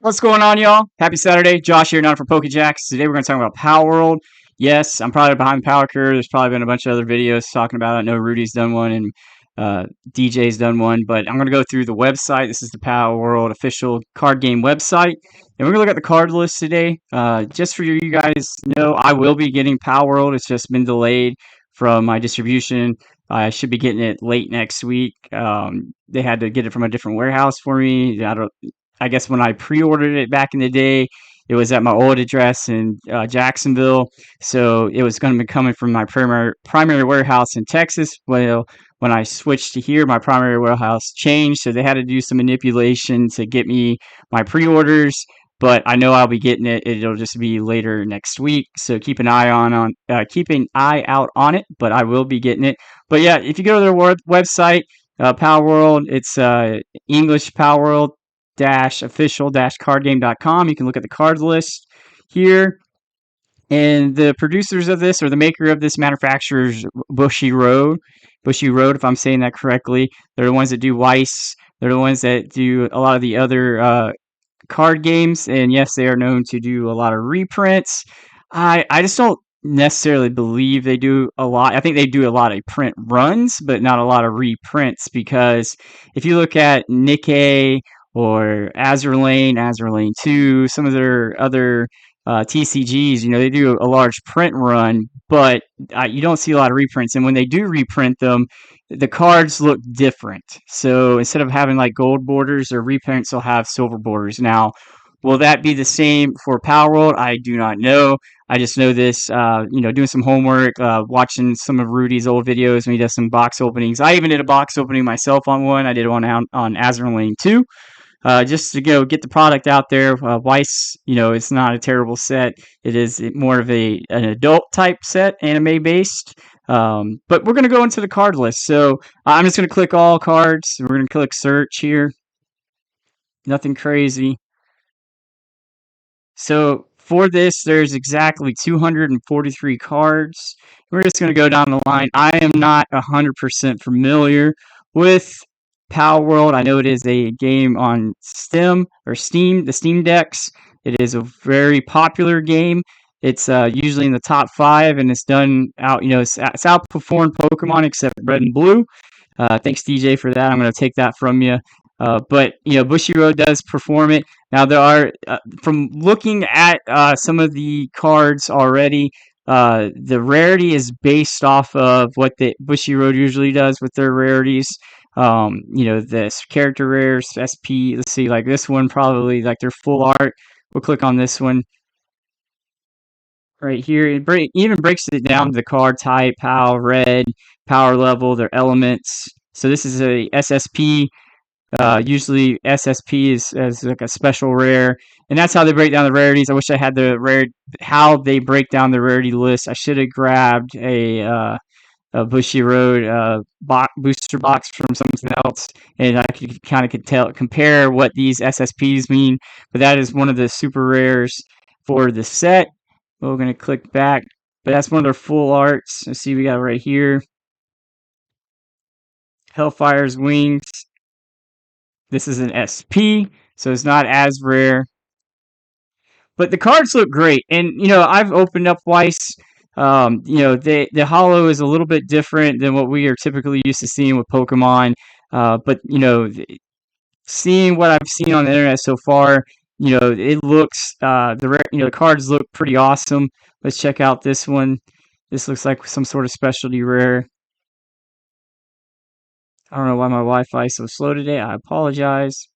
What's going on, y'all? Happy Saturday. Josh here, not for PokeJacks. Today we're going to talk about Palworld. Yes, I'm probably behind the power curve. There's probably been a bunch of other videos talking about it. I know Rudy's done one and DJ's done one, but I'm going to go through the website. This is the Palworld official card game website. And we're going to look at the card list today. Just for you guys know, I will be getting Palworld. It's just been delayed from my distribution. I should be getting it late next week. They had to get it from a different warehouse for me. I guess when I pre-ordered it back in the day, it was at my old address in Jacksonville, so it was going to be coming from my primary warehouse in Texas. Well, when I switched to here, my primary warehouse changed, so they had to do some manipulation to get me my pre-orders. But I know I'll be getting it. It'll just be later next week, so keep an eye keep an eye out on it. But I will be getting it. But yeah, if you go to their website, Palworld, it's English Palworld official-cardgame.com. You can look at the card list here. And the producers of this, or the maker of this, manufacturers Bushiroad, if I'm saying that correctly. They're the ones that do Weiss. They're the ones that do a lot of the other card games. And yes, they are known to do a lot of reprints. I just don't necessarily believe they do a lot. I think they do a lot of print runs, but not a lot of reprints, because if you look at Nikkei or Azur Lane 2, some of their other TCGs, they do a large print run, but you don't see a lot of reprints. And when they do reprint them, the cards look different. So instead of having like gold borders, their reprints will have silver borders. Now, will that be the same for Palworld? I do not know. I just know this, doing some homework, watching some of Rudy's old videos when he does some box openings. I even did a box opening myself on one. I did one on Azur Lane 2. Just to get the product out there. Weiss, it's not a terrible set. It is more of an adult type set, anime based. But we're going to go into the card list. So I'm just going to click all cards. We're going to click search here. Nothing crazy. So for this, there's exactly 243 cards. We're just going to go down the line. I am not 100% familiar with Palworld. I know it is a game on Steam, the Steam decks. It is a very popular game. It's usually in the top 5, and it's done out. It's outperformed Pokemon except Red and Blue. Thanks, DJ, for that. I'm going to take that from you. But Bushiroad does perform it. Now there are, from looking at some of the cards already, the rarity is based off of what the Bushiroad usually does with their rarities. This character rares, SP. Let's see, like this one probably like their full art. We'll click on this one right here. It even breaks it down to the card type, POW, red, power level, their elements. So this is a SSP. Usually SSP is as like a special rare, and that's how they break down the rarities. I wish I had how they break down the rarity list. I should have grabbed a Bushiroad booster box from something else, and I could compare what these SSPs mean. But that is one of the super rares for the set. We're gonna click back, but that's one of their full arts. Let's see, we got right here, Hellfire's Wings. This is an SP, so it's not as rare. But the cards look great. And, I've opened up Weiss. The holo is a little bit different than what we are typically used to seeing with Pokemon. But, seeing what I've seen on the internet so far, it looks, the cards look pretty awesome. Let's check out this one. This looks like some sort of specialty rare. I don't know why my Wi-Fi is so slow today. I apologize.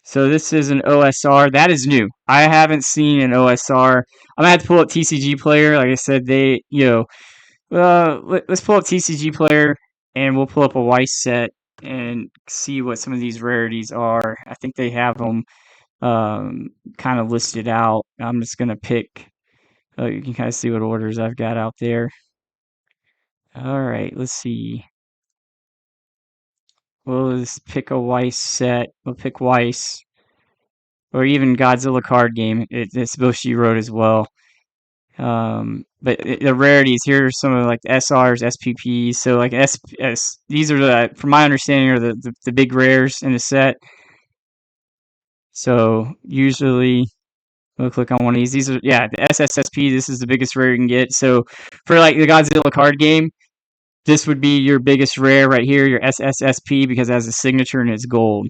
So this is an OSR. That is new. I haven't seen an OSR. I'm gonna have to pull up TCG Player. Like I said, let's pull up TCG Player, and we'll pull up a Weiss set and see what some of these rarities are. I think they have them kind of listed out. I'm just gonna pick. You can kind of see what orders I've got out there. All right, let's see. We'll just pick a Weiss set. We'll pick Weiss. Or even Godzilla card game. It's Bushiroad as well. But the rarities, here are some of like the SRs, SPPs. So like these are from my understanding, are the big rares in the set. So usually we'll click on one of these. These are, yeah, the SSSP. This is the biggest rare you can get. So for like the Godzilla card game, this would be your biggest rare right here, your SSSP, because it has a signature and it's gold.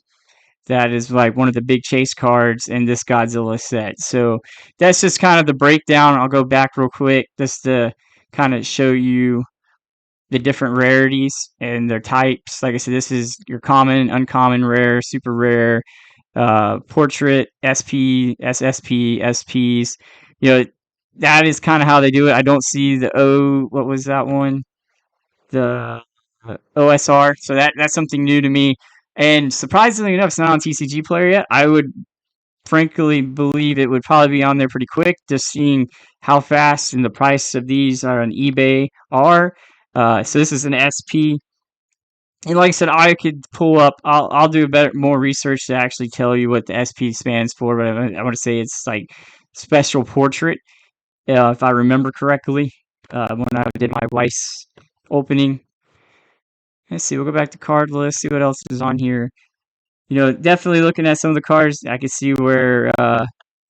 That is like one of the big chase cards in this Godzilla set. So that's just kind of the breakdown. I'll go back real quick just to kind of show you the different rarities and their types. Like I said, this is your common, uncommon, rare, super rare, portrait, SP, SSP, SPs. You know, that is kind of how they do it. I don't see the O. What was that one? The OSR. So that's something new to me. And surprisingly enough, it's not on TCG Player yet. I would frankly believe it would probably be on there pretty quick, just seeing how fast and the price of these are on eBay are. So this is an SP. And like I said, I could pull up. I'll do more research to actually tell you what the SP stands for. But I want to say it's like special portrait, if I remember correctly. When I did my Weiss opening, let's see. We'll go back to card list. See what else is on here. Definitely looking at some of the cards, I could see where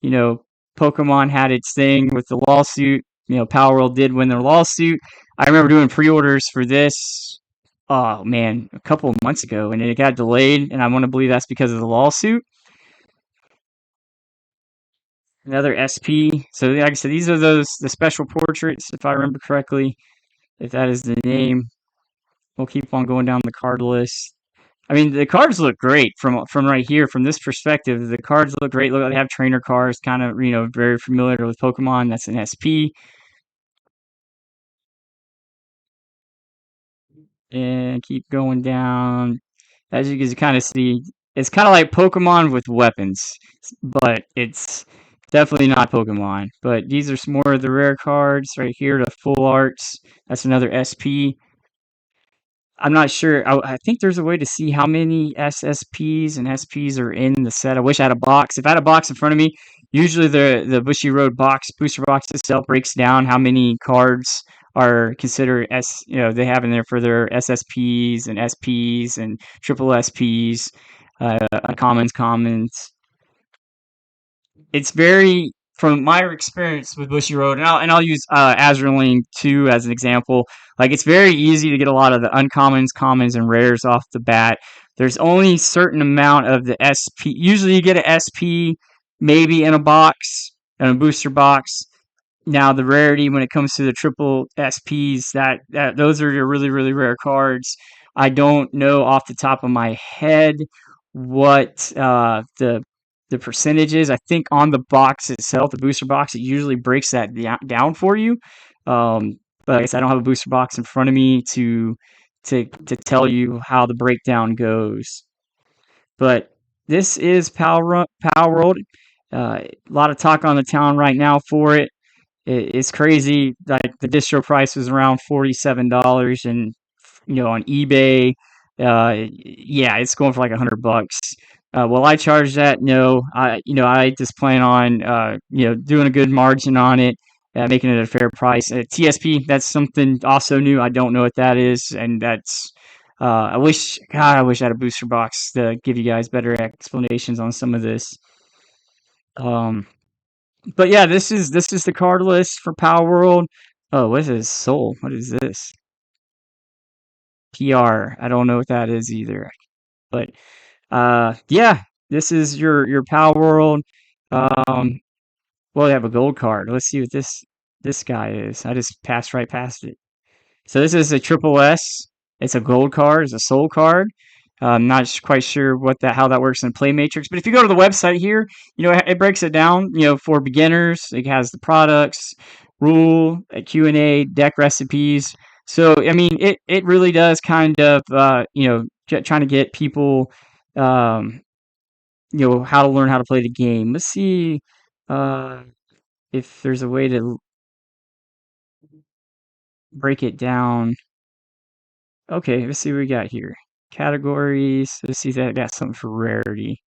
you know Pokemon had its thing with the lawsuit. Palworld did win their lawsuit. I remember doing pre-orders for this. Oh man, a couple of months ago, and it got delayed, and I want to believe that's because of the lawsuit. Another SP. So like I said, these are the special portraits, if I remember correctly. If that is the name, we'll keep on going down the card list. I mean, the cards look great from right here, from this perspective. The cards look great. Look, they have trainer cards, kind of very familiar with Pokemon. That's an SP, and keep going down. As you can kind of see, it's kind of like Pokemon with weapons, but it's definitely not Pokemon. But these are some more of the rare cards right here. The full arts. That's another SP. I'm not sure. I think there's a way to see how many SSPs and SPs are in the set. I wish I had a box. If I had a box in front of me, usually the Bushy Road booster box itself breaks down how many cards are considered they have in there for their SSPs and SPs and triple SPs, commons. It's very, from my experience with Bushy Road, and I'll use Azurlane 2 as an example. Like, it's very easy to get a lot of the uncommons, commons, and rares off the bat. There's only a certain amount of the SP. Usually, you get an SP maybe in a box, in a booster box. Now, the rarity when it comes to the triple SPs, that those are your really, really rare cards. I don't know off the top of my head what the percentages. I think on the box itself, the booster box, it usually breaks that down for you. But I guess I don't have a booster box in front of me to tell you how the breakdown goes. But this is Palworld. A lot of talk on the town right now for it. It's crazy. Like, the distro price was around $47, and on eBay, yeah, it's going for like $100. Will I charge that? No. I just plan on doing a good margin on it, making it a fair price. TSP, that's something also new. I don't know what that is, and that's I wish I had a booster box to give you guys better explanations on some of this. But yeah, this is the card list for Palworld. Oh, what is this? Soul. What is this? PR. I don't know what that is either. But yeah, this is your Palworld. Well, they have a gold card. Let's see what this guy is. I just passed right past it. So this is a triple S. It's a gold card. It's a soul card. I'm not quite sure how that works in Play Matrix, but if you go to the website here, it breaks it down. For beginners, it has the products, rule, Q&A, deck recipes. So I mean, it really does kind of trying to get people how to learn how to play the game. Let's see if there's a way to break it down. Okay, let's see what we got here. Categories. Let's see if that got something for rarity.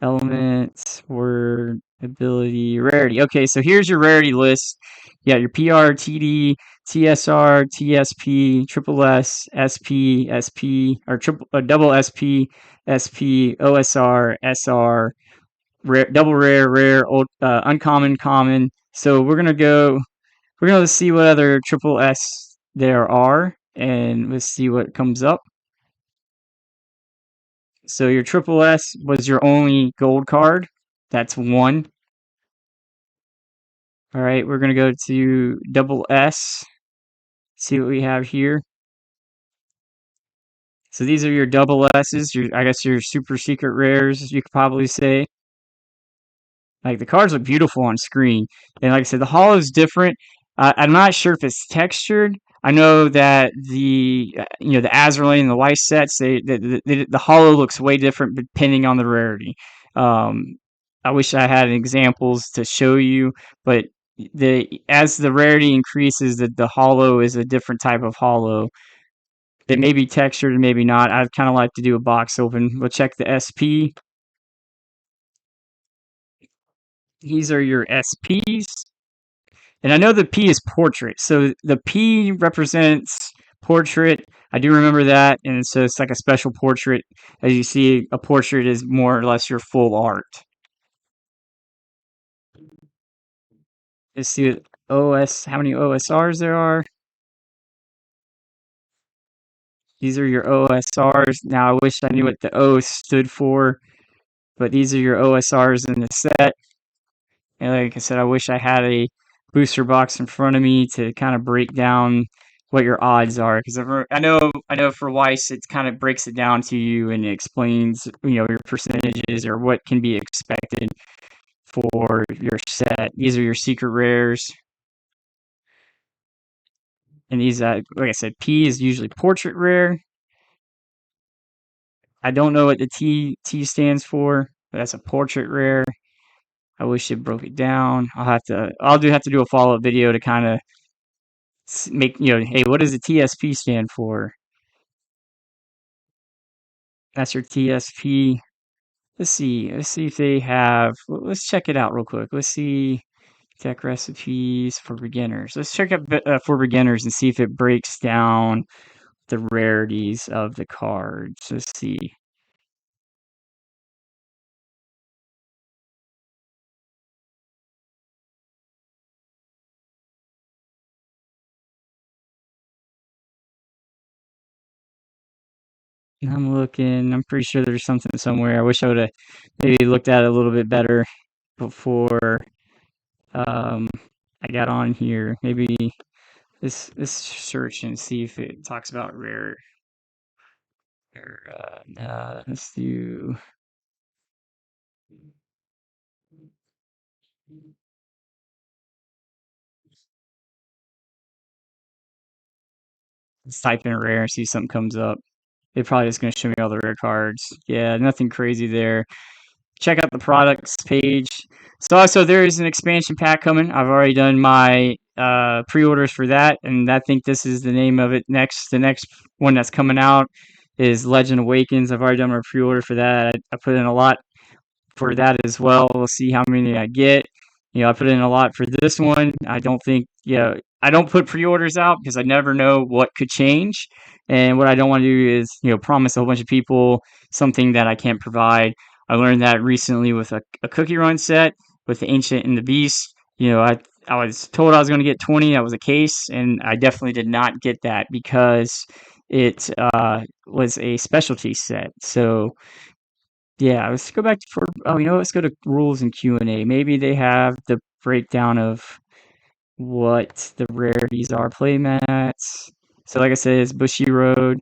Elements, word, ability, rarity. Okay, so here's your rarity list. You got your PR, TD, TSR, TSP, triple S, SP, SP, or double SP, SP, OSR, SR, rare, double rare, rare, old, uncommon, common. So we're gonna go. We're gonna see what other triple S there are, and let's see what comes up. So your triple S was your only gold card. That's one. All right, we're gonna go to double S. See what we have here. So these are your double S's. I guess your super secret rares. You could probably say. Like the cards look beautiful on screen, and like I said, the holo is different. I'm not sure if it's textured. I know that the Azrael and the Weiss sets, the holo looks way different depending on the rarity. Um, I wish I had examples to show you, but as the rarity increases, the holo is a different type of holo. It may be textured and maybe not. I'd kind of like to do a box open. We'll check the SP. These are your SPs. And I know the P is portrait. So the P represents portrait. I do remember that. And so it's like a special portrait. As you see, a portrait is more or less your full art. Let's see how many OSRs there are. These are your OSRs. Now, I wish I knew what the O stood for, but these are your OSRs in the set. And like I said, I wish I had a booster box in front of me to kind of break down what your odds are, because I know for Weiss it kind of breaks it down to you and it explains your percentages or what can be expected for your set. These are your secret rares, and these like I said, P is usually portrait rare. I don't know what the T stands for, but that's a portrait rare. I wish it broke it down. Have to do a follow-up video to kind of make hey, what does the TSP stand for? That's your TSP. Let's see if they have. Let's check it out real quick. Let's see deck recipes for beginners. Let's check out for beginners and see if it breaks down the rarities of the cards. Let's see. I'm looking. I'm pretty sure there's something somewhere. I wish I would have maybe looked at it a little bit better before um, I got on here. Maybe let's search and see if it talks about rare. Let's do. Let's type in rare and see if something comes up. It probably just going to show me all the rare cards. Yeah, nothing crazy there. Check out the products page. So also there is an expansion pack coming. I've already done my pre-orders for that, and I think this is the name of it. The next one that's coming out is Legend Awakens. I've already done my pre-order for that. I put in a lot for that as well. We'll see how many I get. I put in a lot for this one. I don't think, I don't put pre-orders out because I never know what could change. And what I don't want to do is, promise a whole bunch of people something that I can't provide. I learned that recently with a cookie run set with the Ancient and the Beast. I was told I was going to get 20. That was the case, and I definitely did not get that because it was a specialty set. So yeah, let's go back for. Oh, let's go to rules and Q&A. Maybe they have the breakdown of what the rarities are. Playmats. So, like I said, it's Bushy Road.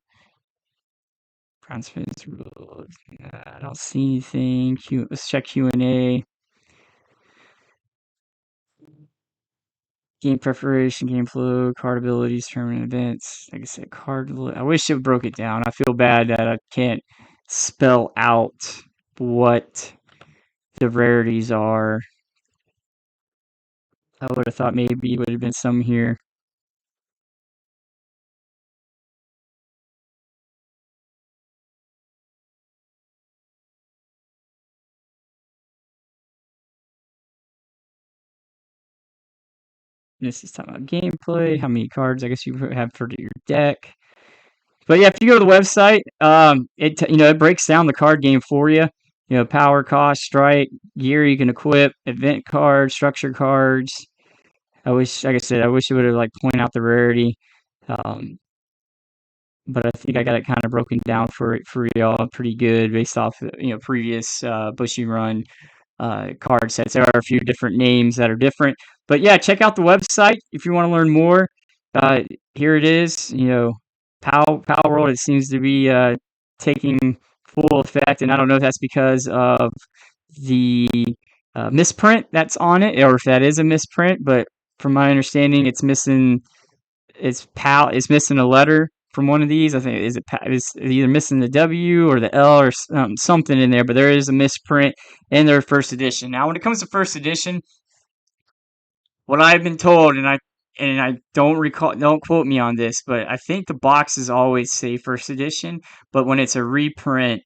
Bronze Road. I don't see anything. Let's check Q&A. Game preparation, game flow, card abilities, tournament events. Like I said, I wish it broke it down. I feel bad that I can't spell out what the rarities are. I would have thought maybe it would have been some here. This is talking about gameplay, how many cards I guess you have for your deck. But yeah, if you go to the website, it breaks down the card game for you. power, cost, strike, gear you can equip, event cards, structure cards. I wish, like I said, I wish it would have like point out the rarity. Um, but I think I got it kind of broken down for y'all pretty good based off previous Bushy Run card sets. There are a few different names that are different, but yeah, check out the website if you want to learn more. Uh, Here it is. Palworld. It seems to be taking full effect, and I don't know if that's because of the misprint that's on it, or if that is a misprint. But from my understanding, it's missing a letter from one of these. I think is either missing the W or the L or something in there, but there is a misprint in their first edition. Now, when it comes to first edition, what I've been told, and I don't recall, don't quote me on this, but I think the boxes always say first edition, but when it's a reprint,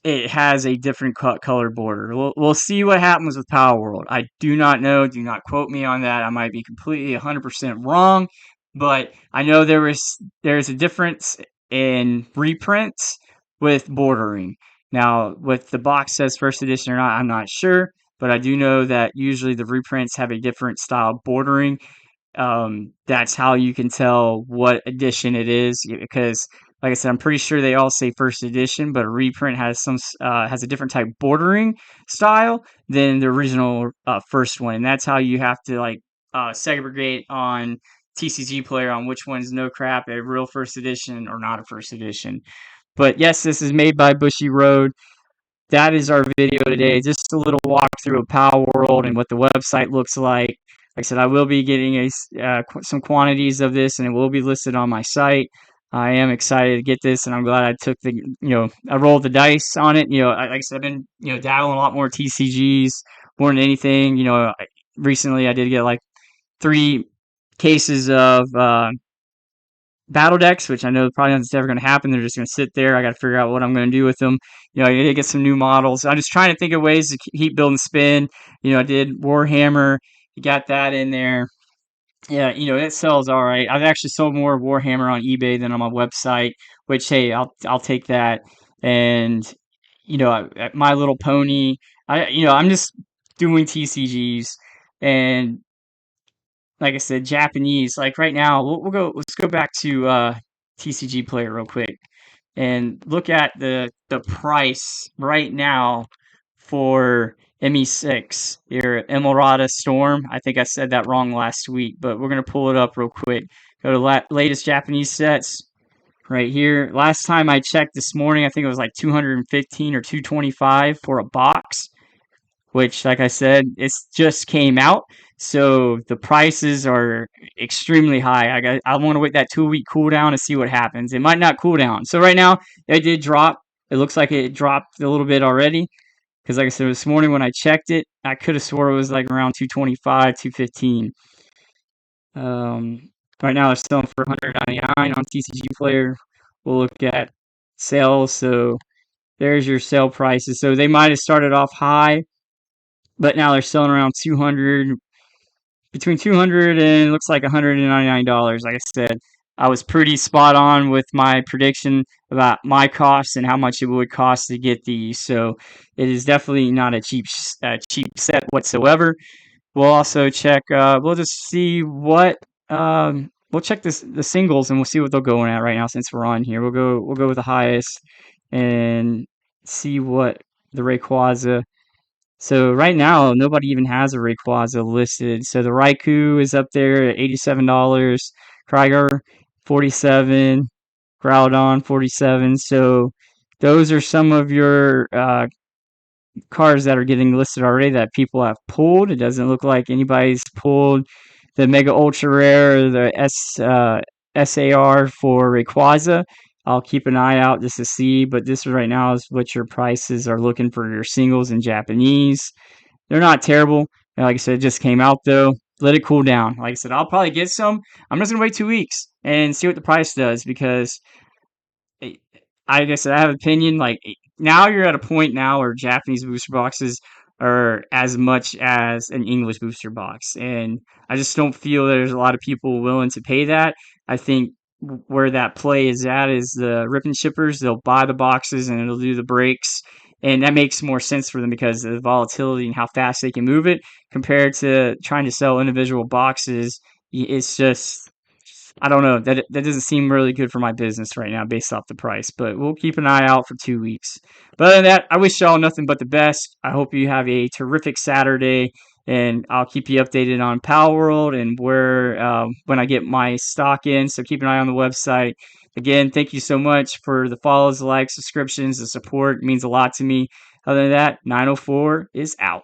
it has a different color border. We'll see what happens with Palworld. I do not know. Do not quote me on that. I might be completely 100% wrong, but I know there's a difference in reprints with bordering. Now, with the box says first edition or not, I'm not sure, but I do know that usually the reprints have a different style bordering. That's how you can tell what edition it is, because like I said, I'm pretty sure they all say first edition, but a reprint has a different type bordering style than the original first one, and that's how you have to like segregate on TCG Player on which one's no crap, a real first edition or not a first edition. But yes, this is made by Bushy Road. That is our video today. Just a little walkthrough of Palworld and what the website looks like. Like I said, I will be getting some quantities of this, and it will be listed on my site. I am excited to get this, and I'm glad I took I rolled the dice on it. Like I said, I've been, dabbling a lot more TCGs more than anything. Recently I did get like 3 cases of battle decks, which I know probably nothing's ever going to happen. They're just going to sit there. I got to figure out what I'm going to do with them. I need to get some new models. I'm just trying to think of ways to keep building spin. I did Warhammer. You got that in there. Yeah, it sells all right. I've actually sold more Warhammer on eBay than on my website, which hey, I'll take that. And My Little Pony. I'm just doing TCGs, and like I said, Japanese. Like right now, Let's go back to TCG Player real quick and look at the price right now for ME6 here, Emerald Storm. I think I said that wrong last week, but we're gonna pull it up real quick. Go to latest Japanese sets right here. Last time I checked this morning, I think it was like 215 or 225 for a box, which, like I said, it's just came out, so the prices are extremely high. I want to wait that 2-week cooldown to see what happens. It might not cool down. So right now, it did drop. It looks like it dropped a little bit already, because like I said, this morning when I checked it, I could have swore it was like around 225, 215. Right now, they're selling for 199 on TCG Player. We'll look at sales. So there's your sale prices. So they might have started off high, but now they're selling around 200, between 200 and looks like $199. Like I said, I was pretty spot on with my prediction about my costs and how much it would cost to get these. So it is definitely not a cheap set whatsoever. We'll also check. We'll just see what. We'll check the singles, and we'll see what they're going at right now since we're on here. We'll go with the highest and see what the Rayquaza. So right now, nobody even has a Rayquaza listed. So the Raikou is up there at $87, Krygar 47, Groudon 47. So those are some of your cards that are getting listed already that people have pulled. It doesn't look like anybody's pulled the Mega Ultra Rare or the SAR for Rayquaza. I'll keep an eye out just to see, but this right now is what your prices are looking for your singles in Japanese. They're not terrible. Like I said, it just came out though. Let it cool down. Like I said, I'll probably get some. I'm just gonna wait 2 weeks and see what the price does, because I guess I have an opinion. Like now, you're at a point now where Japanese booster boxes are as much as an English booster box, and I just don't feel there's a lot of people willing to pay that. I think where that play is at is the rip and shippers. They'll buy the boxes and it'll do the breaks, And that makes more sense for them because of the volatility and how fast they can move it compared to trying to sell individual boxes. It's just, I don't know, that doesn't seem really good for my business right now based off the price, but we'll keep an eye out for 2 weeks. But other than that, I wish y'all nothing but the best. I hope you have a terrific Saturday, and I'll keep you updated on Palworld and where when I get my stock in. So keep an eye on the website. Again, thank you so much for the follows, the likes, subscriptions, the support. It means a lot to me. Other than that, 904 is out.